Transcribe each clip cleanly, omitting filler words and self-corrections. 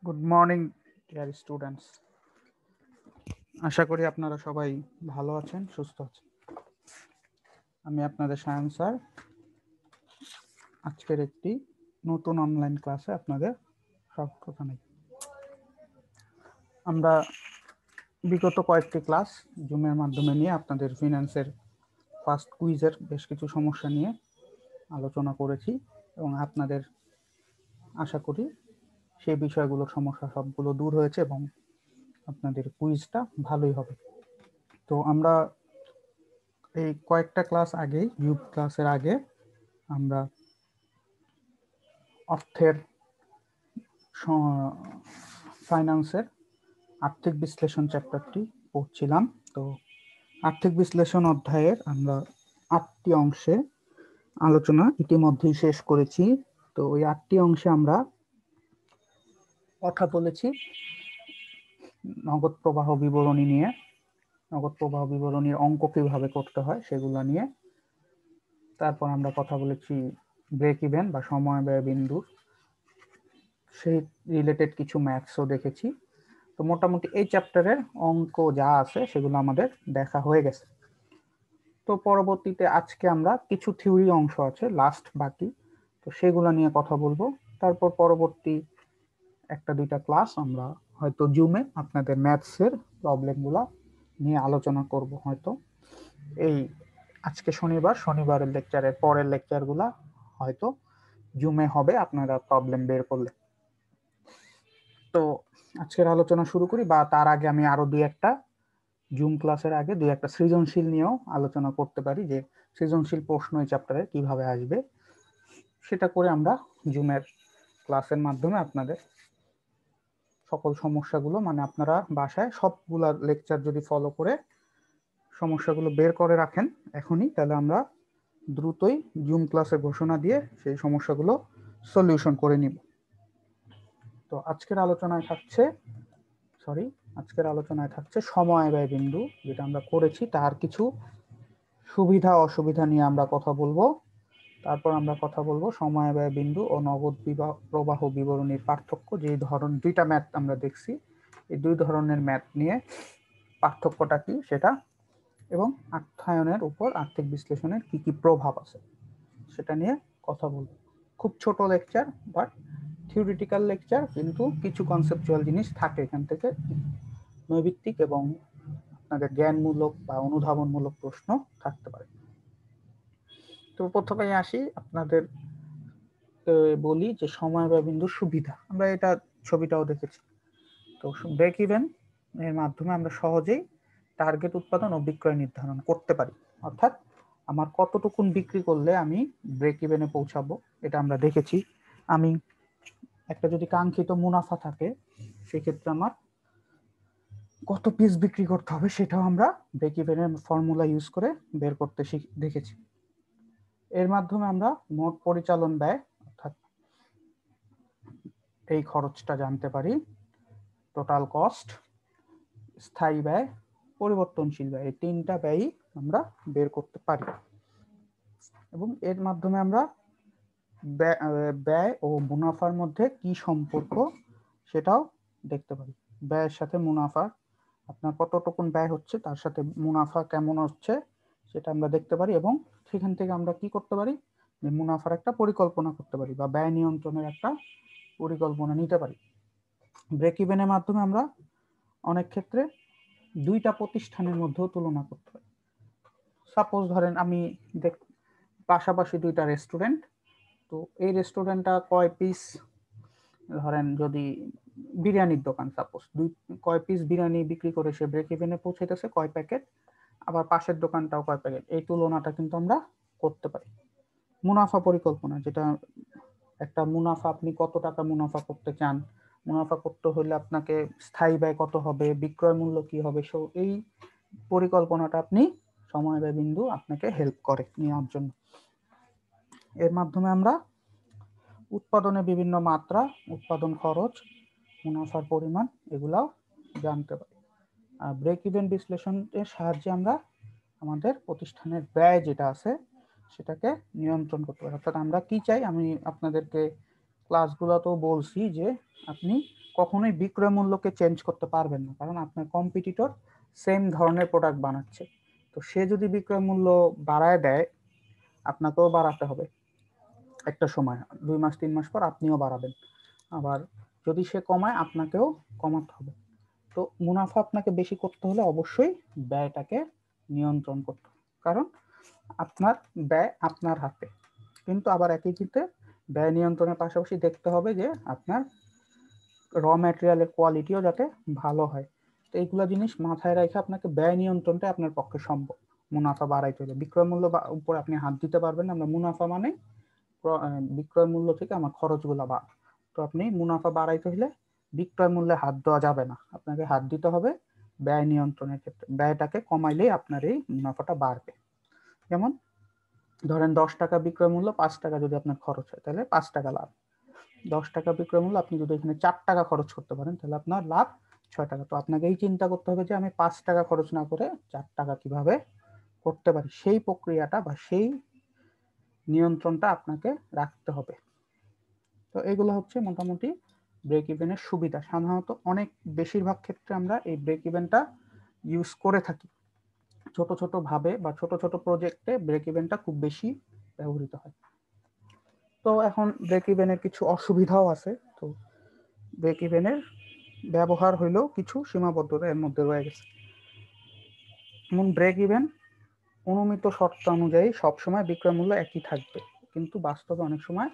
Good morning dear students. আশা করি আপনারা সবাই ভালো আছেন, সুস্থ আছেন। আমি আপনাদের সায়ন স্যার। আজকের একটি নতুন অনলাইন ক্লাসে আপনাদের স্বাগত জানাই। আমরা বিগত কয়েকটি ক্লাস জুমের মাধ্যমে নিয়ে আপনাদের ফিন্যান্সের ফার্স্ট কুইজের বেশ কিছু সমস্যা নিয়ে আলোচনা করেছি এবং আপনাদের আশা করি সেই বিষয়গুলোর সমস্যা সবগুলো দূর হয়েছে এবং আপনাদের কুইজটা ভালোই হবে। তো আমরা এই কয়েকটা ক্লাস আগেই ইউপ ক্লাসের আগে আমরা অর্থের ফাইন্যান্সের আর্থিক বিশ্লেষণ চ্যাপ্টারটি পড়ছিলাম। তো আর্থিক বিশ্লেষণ অধ্যায়ের আমরা 8টি অংশে আলোচনা ইতিমধ্যেই শেষ করেছি। তো ওই 8টি অংশে আমরা কথা বলেছি নগদ প্রবাহ বিবরণী নিয়ে, নগদ প্রবাহ বিবরণীর অঙ্ক কিভাবে করতে হয় সেগুলো নিয়ে। তারপর আমরা কথা বলেছি ব্রেক ইভেন বা সময় ব্যয় বিন্দু, সেই রিলেটেড কিছু ম্যাথসও দেখেছি। তো মোটামুটি এই চ্যাপ্টারের অঙ্ক যা আছে সেগুলো আমাদের দেখা হয়ে গেছে। তো পরবর্তীতে আজকে আমরা কিছু থিওরি অংশ আছে লাস্ট বাকি, তো সেগুলো নিয়ে কথা বলবো। তারপর পরবর্তী একটা দুইটা ক্লাস আমরা হয়তো জুমে আপনাদের ম্যাথসের প্রবলেমগুলো নিয়ে আলোচনা করব। হয়তো এই আজকে শনিবারের লেকচারের পরের লেকচারগুলা হয়তো জুমে হবে আপনারা প্রবলেম বের করলে। তো আজকের আলোচনা শুরু করি, বা তার আগে আমি আরো দুই একটা জুম ক্লাসের আগে দুই একটা সৃজনশীল নিয়েও আলোচনা করতে পারি, যে সৃজনশীল প্রশ্ন এই চ্যাপ্টারে কিভাবে আসবে সেটা করে আমরা জুমের ক্লাসের মাধ্যমে আপনাদের সকল সমস্যাগুলো, মানে আপনারা বাসায় সবগুলা লেকচার যদি ফলো করে সমস্যাগুলো বের করে রাখেন এখনই, তাহলে আমরা দ্রুতই জুম ক্লাসে ঘোষণা দিয়ে সেই সমস্যাগুলো সলিউশন করে নিব। তো আজকের আলোচনায় থাকছে সময় ব্যয় বিন্দু, যেটা আমরা করেছি তার কিছু সুবিধা অসুবিধা নিয়ে আমরা কথা বলবো। তারপর আমরা কথা বলবো সময় ব্যয় বিন্দু ও নগদ প্রবাহ বিবরণীর পার্থক্য, যে ধরন দুইটা ম্যাথ আমরা দেখছি, এই দুই ধরনের ম্যাথ নিয়ে পার্থক্যটা কি সেটা, এবং অর্থায়নের উপর আর্থিক বিশ্লেষণের কি কি প্রভাব আছে সেটা নিয়ে কথা বলবো। খুব ছোট লেকচার, বাট থিওরিটিক্যাল লেকচার, কিন্তু কিছু কনসেপচুয়াল জিনিস থাকে এখান থেকে, নৈবিত্তিক এবং আপনাদের জ্ঞানমূলক বা অনুধাবনমূলক প্রশ্ন থাকতে পারে। তো প্রথমেই আসি, আপনাদের বলি যে সময় ব্যয় বিন্দুর সুবিধা। আমরা এটা ছবিটাও দেখেছি। তো ব্রেক ইভেন এর মাধ্যমে আমরা সহজেই টার্গেট উৎপাদন ও বিক্রয় নির্ধারণ করতে পারি, অর্থাৎ আমার কতটুকুন বিক্রি করলে আমি ব্রেক ইভেনে পৌঁছাবো এটা আমরা দেখেছি। আমি একটা যদি কাঙ্ক্ষিত মুনাফা থাকে সেক্ষেত্রে আমার কত পিস বিক্রি করতে হবে সেটাও আমরা ব্রেক ইভেনের ফর্মুলা ইউজ করে বের করতে দেখেছি। এর মাধ্যমে আমরা মোট পরিচালন ব্যয় অর্থাৎ এই খরচটা জানতে পারি, টোটাল কস্ট, স্থায়ী ব্যয়, পরিবর্তনশীল ব্যয়, এই তিনটা ব্যয়ই আমরা বের করতে পারি। এবং এর মাধ্যমে আমরা ব্যয় ও মুনাফার মধ্যে কি সম্পর্ক সেটাও দেখতে পারি। ব্যয়ের সাথে মুনাফা, আপনার কতটুকুন ব্যয় হচ্ছে তার সাথে মুনাফা কেমন হচ্ছে সেটা আমরা দেখতে পারি, এবং সেখান থেকে আমরা কি করতে পারি, মুনাফার একটা পরিকল্পনা করতে পারি বা ব্যয় নিয়ন্ত্রণের একটা পরিকল্পনা নিতে পারি। ব্রেক ইভেনের মাধ্যমে আমরা অনেক ক্ষেত্রে দুইটা প্রতিষ্ঠানের মধ্যেও তুলনা করতে পারি। সাপোজ ধরেন আমি পাশাপাশি দুইটা রেস্টুরেন্ট, তো এই রেস্টুরেন্টটা কয় পিস, ধরেন যদি বিরিয়ানির দোকান, সাপোজ কয় পিস বিরিয়ানি বিক্রি করে সে ব্রেক ইভেনে পৌঁছাইতেছে, কয় প্যাকেট, আবার পাশের দোকানটাও কয় প্যাকেট, এই তুলনাটা কিন্তু আমরা করতে পারি। মুনাফা পরিকল্পনা, যেটা একটা মুনাফা, আপনি কত টাকা মুনাফা করতে চান, মুনাফা করতে হলে আপনাকে স্থায়ী ব্যয় কত হবে, বিক্রয় মূল্য কি হবে, সো এই পরিকল্পনাটা আপনি সময় ব্যয় বিন্দু আপনাকে হেল্প করে নেওয়ার জন্য। এর মাধ্যমে আমরা উৎপাদনের বিভিন্ন মাত্রা, উৎপাদন খরচ, মুনাফার পরিমাণ এগুলাও জানতে পারি। আর ব্রেক ইভেন বিশ্লেষণের সাহায্যে আমরা আমাদের প্রতিষ্ঠানের ব্যয় যেটা আছে সেটাকে নিয়ন্ত্রণ করতে পারি। অর্থাৎ আমরা কি চাই, আমি আপনাদেরকে ক্লাসগুলোতেও বলছি যে আপনি কখনোই বিক্রয় মূল্যকে চেঞ্জ করতে পারবেন না, কারণ আপনার কম্পিটিটর সেম ধরনের প্রোডাক্ট বানাচ্ছে। তো সে যদি বিক্রয় মূল্য বাড়ায় দেয়, আপনাকেও বাড়াতে হবে একটা সময়, 2 মাস 3 মাস পর আপনিও বাড়াবেন। আবার যদি সে কমায়, আপনাকেও কমাতে হবে। তো মুনাফা আপনাকে বেশি করতে হলে অবশ্যই ব্যয়টাকে নিয়ন্ত্রণ করতে হবে, কারণ আপনার ব্যয় আপনার হাতে। কিন্তু আবার একই ক্ষেত্রে ব্যয় নিয়ন্ত্রণের পাশাপাশি দেখতে হবে যে আপনার র ম্যাটেরিয়ালের কোয়ালিটিও যাতে ভালো হয়। তো এইগুলা জিনিস মাথায় রেখে আপনাকে ব্যয় নিয়ন্ত্রণটা আপনার পক্ষে সম্ভব। মুনাফা বাড়াইতে হলে বিক্রয় মূল্য উপর আপনি হাত দিতে পারবেন না। আমরা মুনাফা মানে বিক্রয় মূল্য থেকে আমার খরচগুলো বাড়। তো আপনি মুনাফা বাড়াইতে হলে বিক্রয় মূল্যে হাত দেওয়া যাবে না, আপনাকে হাত দিতে হবে ব্যয় নিয়ন্ত্রণের ক্ষেত্রে। ব্যয়টাকে কমাইলেই আপনার এই মুনাফাটা বাড়বে। যেমন ধরেন 10 টাকা বিক্রয় মূল্য, 5 টাকা যদি আপনার খরচ হয় তাহলে 5 টাকা লাভ। 10 টাকা বিক্রয় মূল্য, আপনি যদি এখানে 4 টাকা খরচ করতে পারেন তাহলে আপনার লাভ 6 টাকা। তো আপনাকে এই চিন্তা করতে হবে যে আমি 5 টাকা খরচ না করে 4 টাকা কিভাবে করতে পারি, সেই প্রক্রিয়াটা বা সেই নিয়ন্ত্রণটা আপনাকে রাখতে হবে। তো এগুলো হচ্ছে মোটামুটি ব্রেক ইভেনের সুবিধা। সাধারণত অনেক বেশিরভাগ ক্ষেত্রে আমরা এই ব্রেক ইভেনটা ইউজ করে থাকি। ছোট ছোট ভাবে বা ছোট ছোট প্রজেক্টে ব্রেক ইভেনটা খুব বেশি ব্যবহৃত হয়। তো এখন ব্রেক ইভেনের কিছু অসুবিধাও আছে। তো ব্রেক ইভেনের ব্যবহার হইলেও কিছু সীমাবদ্ধতা এর মধ্যে রয়ে গেছে। যেমন ব্রেক ইভেন অনুমিত শর্ত অনুযায়ী সবসময় বিক্রয় মূল্য একই থাকবে, কিন্তু বাস্তবে অনেক সময়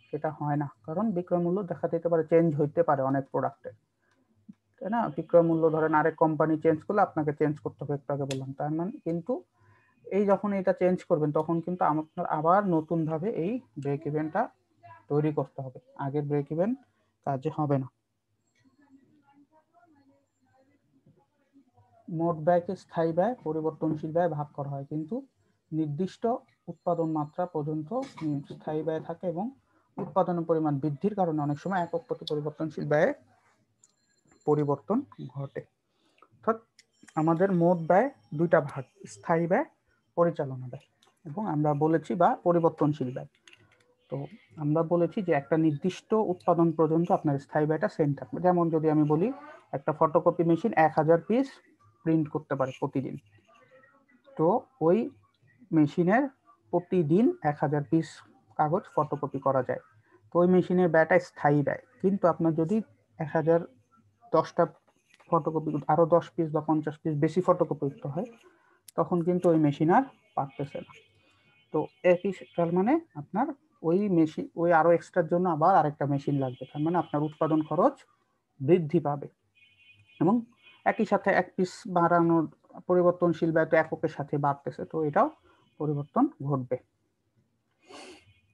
সেটা হয় না, কারণ বিক্রয় মূল্য দেখা যেতে পারে চেঞ্জ হইতে পারে অনেক প্রোডাক্টে, তাই না? বিক্রয় মূল্য ধরেন আরেক কোম্পানি চেঞ্জ করলে আপনাকে চেঞ্জ করতে হবে, একটু আগে বললাম। তার মানে কিন্তু এই যখন এটা চেঞ্জ করবেন তখন কিন্তু আপনার আবার নতুন ভাবে এই ব্রেক ইভেনটা তৈরি করতে হবে, আগের ব্রেক ইভেন কাজে হবে না। মোট ব্যয়কে স্থায়ী ব্যয়, পরিবর্তনশীল ব্যয় ভাগ করা হয়, কিন্তু নির্দিষ্ট উৎপাদন মাত্রা পর্যন্ত স্থায়ী ব্যয় থাকে এবং উৎপাদনের পরিমাণ বৃদ্ধির কারণে অনেক সময় একক প্রতি পরিবর্তনশীল ব্যয়ে পরিবর্তন ঘটে। অর্থাৎ আমাদের মোট ব্যয় দুইটা ভাগ, স্থায়ী ব্যয়, পরিচালনা ব্যয়, এবং আমরা বলেছি বা পরিবর্তনশীল ব্যয়। তো আমরা বলেছি যে একটা নির্দিষ্ট উৎপাদন পর্যন্ত আপনার স্থায়ী ব্যয়টা সেম থাকবে। যেমন যদি আমি বলি একটা ফটোকপি মেশিন 1000 পিস প্রিন্ট করতে পারে প্রতিদিন, তো ওই মেশিনের প্রতিদিন 1000 পিস কাগজ ফটোকপি করা যায়। তো ওই মেশিনের ব্যয়টা স্থায়ী ব্যয়। কিন্তু আপনার যদি 1010টা ফটোকপি আরো 10 পিস বা 50 পিস বেশি ফটোকপি করতে হয়, তখন কিন্তু ওই মেশিন আর পারতেছে না। তো একই, তার মানে আপনার ওই মেশিন, ওই আরো এক্সট্রার জন্য আবার আরেকটা মেশিন লাগবে, তার মানে আপনার উৎপাদন খরচ বৃদ্ধি পাবে। এবং একই সাথে এক পিস বাড়ানোর পরিবর্তনশীল ব্যয় তো এককের সাথে বাড়তেছে, তো এটাও পরিবর্তন ঘটবে।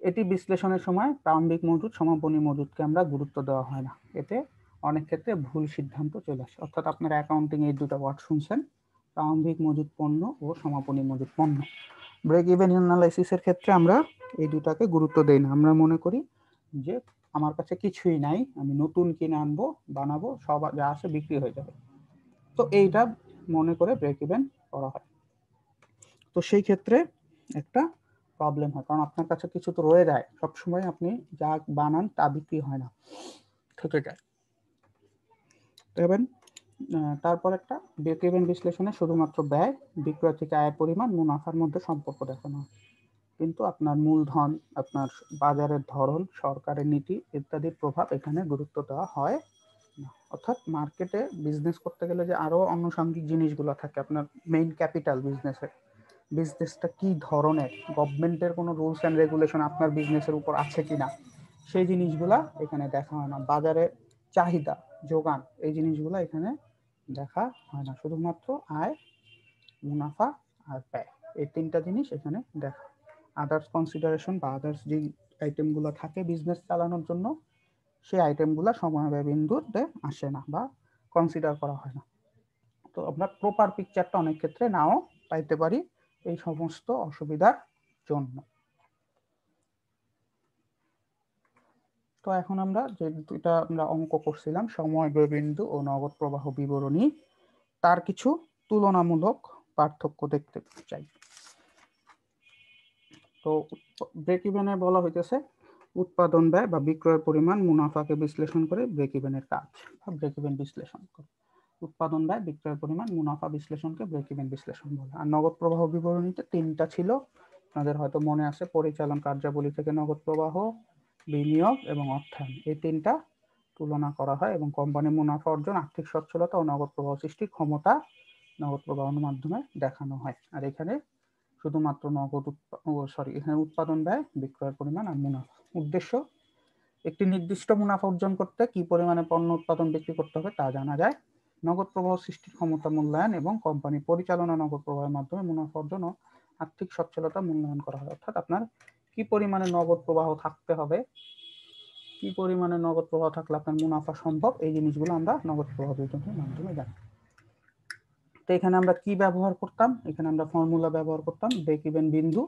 এটি বিশ্লেষণের সময় প্রারম্ভিক মজুদ সমাপনী মজুদকে আমরা গুরুত্ব দেওয়া হয় না, এতে অনেক ক্ষেত্রে ভুল সিদ্ধান্ত চলে আসে। অর্থাৎ আপনারা অ্যাকাউন্টিং এই দুটো ওয়ার্ড শুনছেন, প্রারম্ভিক মজুদ পণ্য ও সমাপনী মজুদ পণ্য। ব্রেক ইভেন অ্যানালাইসিসের ক্ষেত্রে আমরা এই দুটাকে গুরুত্ব দেই না। আমরা মনে করি যে আমার কাছে কিছুই নাই, আমি নতুন কিনে আনবো, বানাবো, সব যা আছে বিক্রি হয়ে যাবে। তো এইটা মনে করে ব্রেক ইভেন করা হয়। তো সেই ক্ষেত্রে একটা প্রবলেম হয়, কারণ আপনার কাছে কিছু তো রয়ে যায়, সবসময় আপনি যা বানান তা বিক্রি হয় না, থেকে যায়। তারপর একটা ব্রেক ইভেন বিশ্লেষণে শুধুমাত্র ব্যয়, বিক্রয় থেকে আয়ের পরিমাণ, মুনাফার মধ্যে সম্পর্ক দেখানো হয়, কিন্তু আপনার মূলধন, আপনার বাজারের ধরন, সরকারের নীতি ইত্যাদির প্রভাব এখানে গুরুত্ব দেওয়া হয় না। অর্থাৎ মার্কেটে বিজনেস করতে গেলে যে আরো আনুষঙ্গিক জিনিসগুলো থাকে, আপনার মেইন ক্যাপিটাল বিজনেসের, বিজনেসটা কি ধরনের, গভর্নমেন্টের কোনো রুলস অ্যান্ড রেগুলেশন আপনার বিজনেসের উপর আছে কিনা, সেই জিনিসগুলা এখানে দেখা হয় না। বাজারে চাহিদা, যোগান, এই জিনিসগুলো এখানে দেখা হয় না। শুধুমাত্র আয়, মুনাফা আর ব্যয়, এই তিনটা জিনিস এখানে দেখা। আদার্স কনসিডারেশন বা আদার্স যে আইটেমগুলো থাকে বিজনেস চালানোর জন্য, সেই আইটেমগুলো সমবায় বিন্দুতে আসে না বা কনসিডার করা হয় না। তো আমরা প্রপার পিকচারটা অনেক ক্ষেত্রে নাও পাইতে পারি এই সমস্ত অসুবিধার জন্য। তো এখন আমরা যে দুইটা আমরা অঙ্ক করছিলাম, সময় বিন্দু ও নগদ প্রবাহ বিবরণী, তার কিছু তুলনামূলক পার্থক্য দেখতে চাই। তো ব্রেক ইভেনে বলা হইতেছে উৎপাদন ব্যয় বা বিক্রয়ের পরিমাণ মুনাফাকে বিশ্লেষণ করে ব্রেক ইভেনের কাজ বা ব্রেক ইভেন বিশ্লেষণ করে। উৎপাদন ব্যয় বিক্রয়ের পরিমাণ মুনাফা বিশ্লেষণকে ব্রেক ইভেন বিশ্লেষণ বলে। আর নগদ প্রবাহ বিবরণীতে 3টা ছিল, আপনাদের হয়তো মনে আছে, পরিচালন কার্যাবলী থেকে নগদ প্রবাহ, বিনিয়োগ এবং অর্থায়ন, এই 3টা তুলনা করা হয় এবং কোম্পানির মুনাফা অর্জন, আর্থিক সচ্ছলতা ও নগদ প্রবাহ সৃষ্টির ক্ষমতা নগদ প্রবাহের মাধ্যমে দেখানো হয়। আর এখানে শুধুমাত্র এখানে উৎপাদন ব্যয়, বিক্রয়ের পরিমাণ আর মুনাফা। উদ্দেশ্য: একটি নির্দিষ্ট মুনাফা অর্জন করতে কি পরিমাণে পণ্য উৎপাদন বিক্রি করতে হবে তা জানা যায়। নগদ প্রবাহ সৃষ্টির ক্ষমতা মূল্যায়ন এবং কোম্পানি পরিচালনা নগদ প্রবাহের মাধ্যমে মুনাফা অর্জন ও আর্থিক সচ্ছলতা মূল্যায়ন করা হয়। অর্থাৎ আপনার কি পরিমাণে নগদ প্রবাহ থাকতে হবে, কি পরিমাণে নগদ প্রবাহ থাকলে আপনার মুনাফা সম্ভব, এই জিনিসগুলো আমরা নগদ প্রবাহ বিবরণীর মাধ্যমে জানি। তো এখানে আমরা কি ব্যবহার করতাম? এখানে আমরা ফর্মুলা ব্যবহার করতাম ব্রেক ইভেন বিন্দু,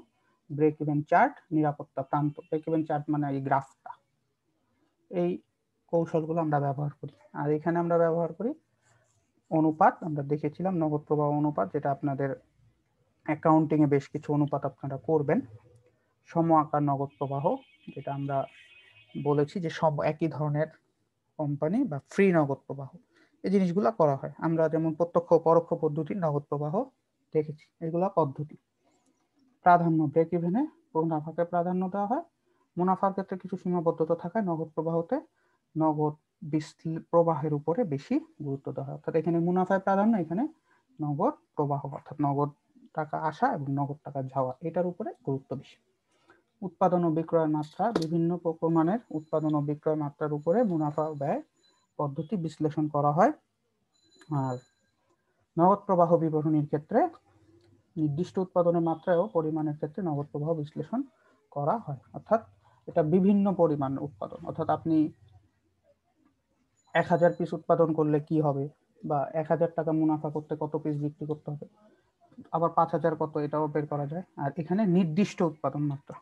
ব্রেক ইভেন চার্ট, নিরাপত্তা প্রান্ত। ব্রেক ইভেন চার্ট মানে এই গ্রাফটা, এই কৌশলগুলো আমরা ব্যবহার করি। আর এখানে আমরা ব্যবহার করি অনুপাত। আমরা দেখেছিলাম নগদ প্রবাহ অনুপাত, যেটা আপনাদের অ্যাকাউন্টিং এ বেশ কিছু অনুপাত আপনারা করবেন। সম আকার নগদ প্রবাহ, যেটা আমরা বলেছি যে সব একই ধরনের কোম্পানি বা ফ্রি নগদ প্রবাহ, এই জিনিসগুলো করা হয়। আমরা যেমন প্রত্যক্ষ পরোক্ষ পদ্ধতির নগদ প্রবাহ দেখেছি, এগুলা পদ্ধতি। প্রাধান্য: ব্রেক ইভেনে মুনাফাকে প্রাধান্য দেওয়া হয়। মুনাফার ক্ষেত্রে কিছু সীমাবদ্ধতা থাকায় নগদ প্রবাহতে নগদ প্রবাহের উপরে বেশি গুরুত্ব দেওয়া হয়। অর্থাৎ এখানে মুনাফায় প্রাধান্য, এখানে নগদ প্রবাহ অর্থাৎ নগদ টাকা আসা এবং নগদ টাকা যাওয়া, এটার উপরে গুরুত্ব বেশি। উৎপাদন ও বিক্রয়ের মাত্রা: বিভিন্ন প্রমাণের উৎপাদন ও বিক্রয় মাত্রার উপরে মুনাফা ব্যয় পদ্ধতি বিশ্লেষণ করা হয়। আর নগদ প্রবাহ বিবরণীর ক্ষেত্রে নির্দিষ্ট উৎপাদনের মাত্রা ও পরিমাণের ক্ষেত্রে নগদ প্রবাহ বিশ্লেষণ করা হয়। অর্থাৎ এটা বিভিন্ন পরিমাণ উৎপাদন, অর্থাৎ আপনি 1000 পিস উৎপাদন করলে কি হবে, বা 1000 টাকা মুনাফা করতে কত পিস বিক্রি করতে হবে, আবার 5000 কত, এটাও বের করা যায়। আর এখানে নির্দিষ্ট উৎপাদন মাত্রা,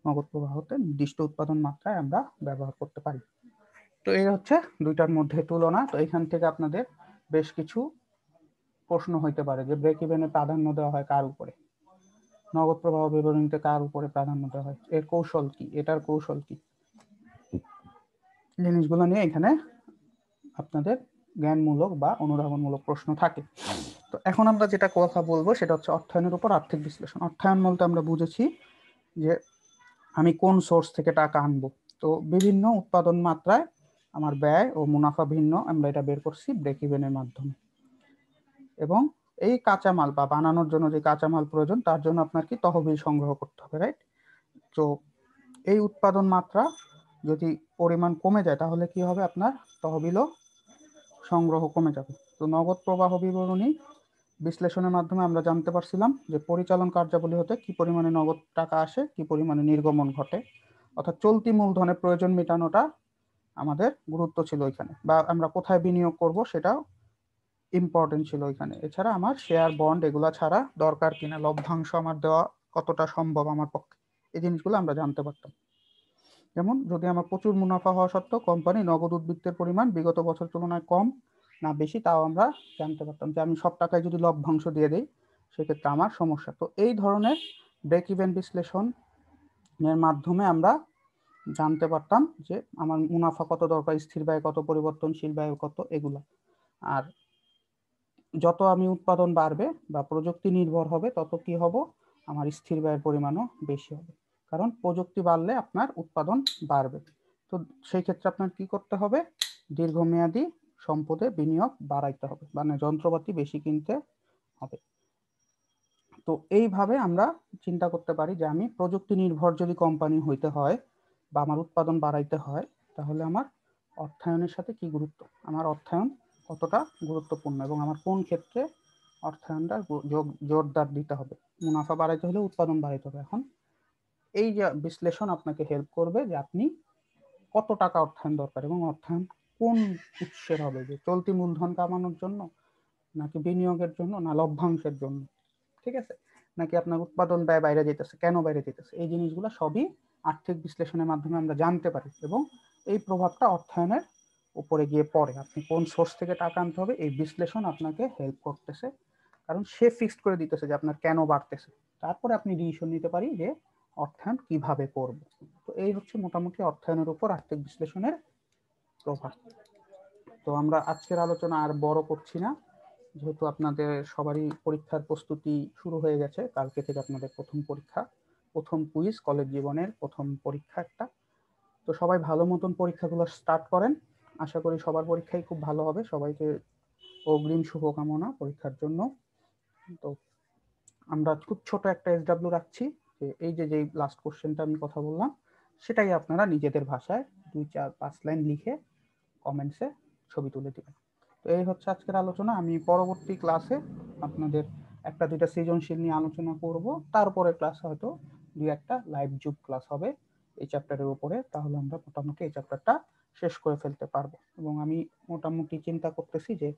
নগদ প্রবাহতে নির্দিষ্ট উৎপাদন মাত্রায় আমরা ব্যবহার করতে পারি। তো এই হচ্ছে দুইটার মধ্যে তুলনা। তো এখান থেকে আপনাদের বেশ কিছু প্রশ্ন হইতে পারে যে ব্রেক ইভেনে প্রাধান্য দেওয়া হয় কার উপরে, নগদ প্রবাহ বিবরণীতে কার উপরে প্রাধান্য দেওয়া হয়, এর কৌশল কি, এটার কৌশল কি, জিনিসগুলো নিয়ে এখানে আপনাদের জ্ঞানমূলক বা অনুধাবনমূলক প্রশ্ন থাকে। তো এখন আমরা যেটা কথা বলবো সেটা হচ্ছে অর্থায়নের উপর আর্থিক বিশ্লেষণ। অর্থায়ন বলতে আমরা বুঝেছি যে আমি কোন সোর্স থেকে টাকা আনবো। তো বিভিন্ন উৎপাদন মাত্রায় আমার ব্যয় ও মুনাফা ভিন্ন, আমরা এটা বের করছি ব্রেক ইভেনের মাধ্যমে। এবং এই কাঁচামাল বা বানানোর জন্য যে কাঁচামাল প্রয়োজন তার জন্য আপনার কি তহবিল সংগ্রহ করতে হবে, রাইট? তো এই উৎপাদন মাত্রা যদি পরিমাণ কমে যায় তাহলে কি হবে, আপনার তহবিলও সংগ্রহ কমে যাবে। তো নগদ প্রবাহ বিবরণী বিশ্লেষণের মাধ্যমে আমরা জানতে পারছিলাম যে পরিচালন কার্যাবলী হতে কি পরিমাণে নগদ টাকা আসে, কি পরিমাণে নির্গমন ঘটে, অর্থাৎ চলতি মূলধনের প্রয়োজন মেটানোটা আমাদের গুরুত্ব ছিল এখানে, বা আমরা কোথায় বিনিয়োগ করব সেটাও ইম্পর্টেন্ট ছিল এখানে। এছাড়া আমার শেয়ার, বন্ড এগুলা ছাড়া দরকার কিনা, লভ্যাংশ আমার দেওয়া কতটা সম্ভব আমার পক্ষে, এই জিনিসগুলো আমরা জানতে পারতাম। যেমন যদি আমার প্রচুর মুনাফা হওয়া সত্ত্বেও কোম্পানি নগদ উদ্বৃত্তের পরিমাণ বিগত বছর তুলনায় কম না বেশি তাও আমরা জানতে পারতাম। যে আমি সব টাকায় যদি লভ্যাংশ দিয়ে দিই সেক্ষেত্রে আমার সমস্যা। তো এই ধরনের ব্রেক ইভেন বিশ্লেষণের মাধ্যমে আমরা জানতে পারতাম যে আমার মুনাফা কত দরকার, স্থির ব্যয় কত, পরিবর্তনশীল ব্যয় কত, এগুলা। আর যত আমি উৎপাদন বাড়বে বা প্রযুক্তি নির্ভর হবে তত কি হব, আমার স্থির ব্যয়ের পরিমাণও বেশি হবে, কারণ প্রযুক্তি বাড়লে আপনার উৎপাদন বাড়বে। তো সেই ক্ষেত্রে আপনার কি করতে হবে, দীর্ঘমেয়াদী সম্পদে বিনিয়োগ বাড়াইতে হবে, মানে যন্ত্রপাতি বেশি কিনতে হবে। তো এইভাবে আমরা চিন্তা করতে পারি যে আমি প্রযুক্তি নির্ভর যদি কোম্পানি হইতে হয় বা আমার উৎপাদন বাড়াইতে হয় তাহলে আমার অর্থায়নের সাথে কি গুরুত্ব, আমার অর্থায়ন কতটা গুরুত্বপূর্ণ এবং আমার কোন ক্ষেত্রে অর্থায়নটা জোরদার দিতে হবে। মুনাফা বাড়াইতে হলে উৎপাদন বাড়াইতে হবে। এখন এই যে বিশ্লেষণ আপনাকে হেল্প করবে যে আপনি কত টাকা অর্থায়ন দরকার এবং অর্থায়ন কোন উৎসের হবে, যে চলতি মূলধন কামানোর জন্য, নাকি বিনিয়োগের জন্য, না লভ্যাংশের জন্য, ঠিক আছে, নাকি আপনার উৎপাদন ব্যয় বাইরে যেতেছে, কেন বাইরে যেতেছে, এই জিনিসগুলো সবই আর্থিক বিশ্লেষণের মাধ্যমে আমরা জানতে পারি এবং এই প্রভাবটা অর্থায়নের উপরে গিয়ে পড়ে। আপনি কোন সোর্স থেকে টাকা আনতে হবে এই বিশ্লেষণ আপনাকে হেল্প করতেছে, কারণ সে ফিক্সড করে দিতেছে যে আপনার কেন বাড়তেছে। তারপরে আপনি ডিসিশন নিতে পারি যে অর্থায়ন কিভাবে করব। তো এই হচ্ছে মোটামুটি অর্থায়নের উপর আর্থিক বিশ্লেষণের প্রভাব। তো আমরা আজকের আলোচনা আর বড় করছি না, যেহেতু আপনাদের সবারই পরীক্ষার প্রস্তুতি শুরু হয়ে গেছে। কালকে থেকে আপনাদের প্রথম পরীক্ষা, প্রথম কুইজ, কলেজ জীবনের প্রথম পরীক্ষা একটা। তো সবাই ভালো মতন পরীক্ষাগুলো স্টার্ট করেন। আশা করি সবার পরীক্ষাই খুব ভালো হবে। সবাইকে অগ্রিম শুভকামনা পরীক্ষার জন্য। তো আমরা খুব ছোট একটা এসডাব্লিউ রাখছি, যে এই যে যেই লাস্ট কোশ্চেনটা আমি কথা বললাম, সেটাই আপনারা নিজেদের ভাষায় 2-4-5 লাইন লিখে কমেন্টসে ছবি তুলে দিবেন। তো এই হচ্ছে আজকের আলোচনা। আমি পরবর্তী ক্লাসে আপনাদের একটা দুইটা সৃজনশীল নিয়ে আলোচনা করব। তারপরে ক্লাস হয়তো 2-1টা লাইভ জুম ক্লাস হবে এই চ্যাপ্টারের উপরে। তাহলে আমরা মোটামুটি এই চ্যাপ্টারটা শেষ করে ফেলতে পারবো। এবং আমি মোটামুটি চিন্তা করতেছি যে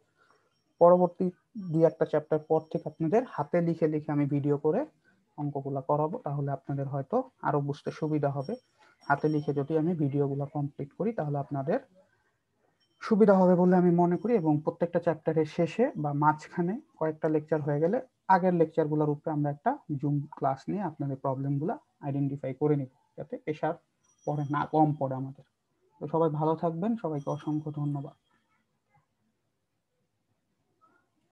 পরবর্তী 2-1টা চ্যাপ্টার পর থেকে আপনাদের হাতে লিখে লিখে আমি ভিডিও করে অঙ্কগুলো করাবো। তাহলে আপনাদের হয়তো আরো বুঝতে সুবিধা হবে। হাতে লিখে যদি আমি ভিডিওগুলো কমপ্লিট করি তাহলে আপনাদের সুবিধা হবে বলে আমি মনে করি। এবং প্রত্যেকটা চ্যাপ্টারের শেষে বা মাঝখানে কয়েকটা লেকচার হয়ে গেলে আগের লেকচারগুলোর উপরে আমরা একটা জুম ক্লাস নিয়ে আপনাদের প্রবলেমগুলো আইডেন্টিফাই করে নিব, যাতে প্রেশার পড়ে না, কম পড়ে আমাদের। তো সবাই ভালো থাকবেন, সবাইকে অসংখ্য ধন্যবাদ।